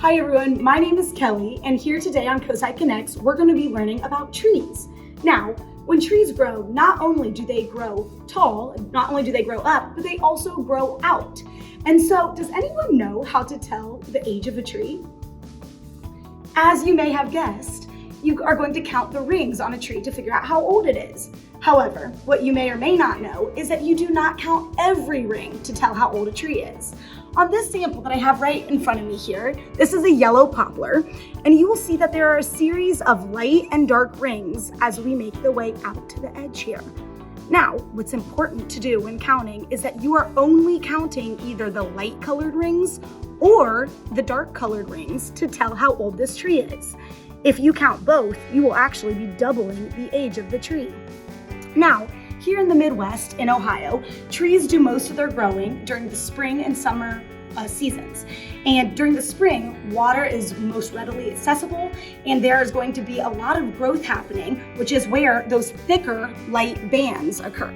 Hi everyone, my name is Kelly, and here today on COSI Connects, we're going to be learning about trees. Now, when trees grow, not only do they grow tall, not only do they grow up, but they also grow out. And so, does anyone know how to tell the age of a tree? As you may have guessed, you are going to count the rings on a tree to figure out how old it is. However, what you may or may not know is that you do not count every ring to tell how old a tree is. On this sample that I have right in front of me here, this is a yellow poplar, and you will see that there are a series of light and dark rings as we make the way out to the edge here. Now, what's important to do when counting is that you are only counting either the light colored rings or the dark colored rings to tell how old this tree is. If you count both, you will actually be doubling the age of the tree. Now, here in the Midwest in Ohio, trees do most of their growing during the spring and summer seasons. And during the spring, water is most readily accessible, and there is going to be a lot of growth happening, which is where those thicker light bands occur.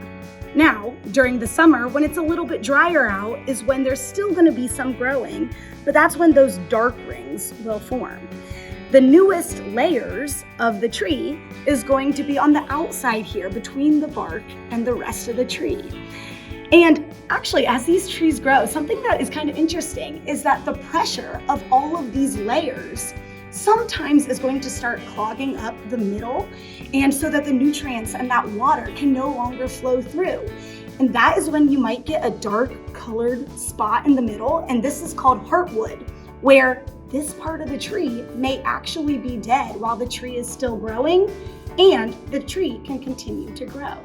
Now, during the summer, when it's a little bit drier out, is when there's still going to be some growing, but that's when those dark rings will form. The newest layers of the tree is going to be on the outside here between the bark and the rest of the tree. And actually, as these trees grow, something that is kind of interesting is that the pressure of all of these layers sometimes is going to start clogging up the middle, and so that the nutrients and that water can no longer flow through. And that is when you might get a dark colored spot in the middle, and this is called heartwood, where this part of the tree may actually be dead while the tree is still growing, and the tree can continue to grow.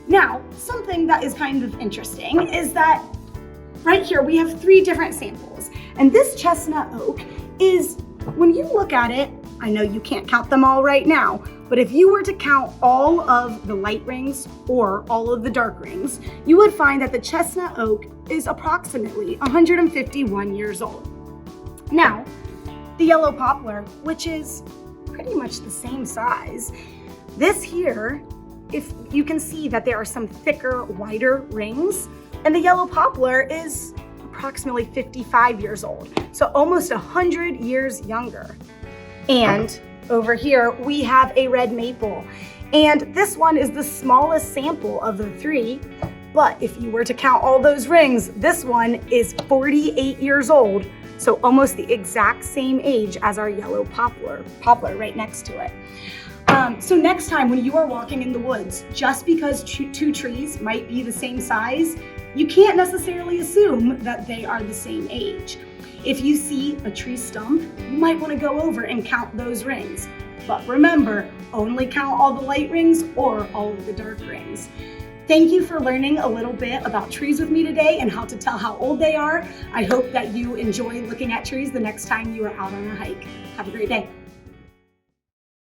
Now, something that is kind of interesting is that right here we have 3 different samples, and this chestnut oak is, when you look at it, I know you can't count them all right now, but if you were to count all of the light rings or all of the dark rings, you would find that the chestnut oak is approximately 151 years old. Now, the yellow poplar, which is pretty much the same size, this here, if you can see that there are some thicker, wider rings, and the yellow poplar is approximately 55 years old, so almost 100 years younger. And over here, we have a red maple, and this one is the smallest sample of the 3, but if you were to count all those rings, this one is 48 years old, so almost the exact same age as our yellow poplar right next to it. So next time when you are walking in the woods, just because 2 trees might be the same size, you can't necessarily assume that they are the same age. If you see a tree stump, you might want to go over and count those rings. But remember, only count all the light rings or all of the dark rings. Thank you for learning a little bit about trees with me today and how to tell how old they are. I hope that you enjoy looking at trees the next time you are out on a hike. Have a great day.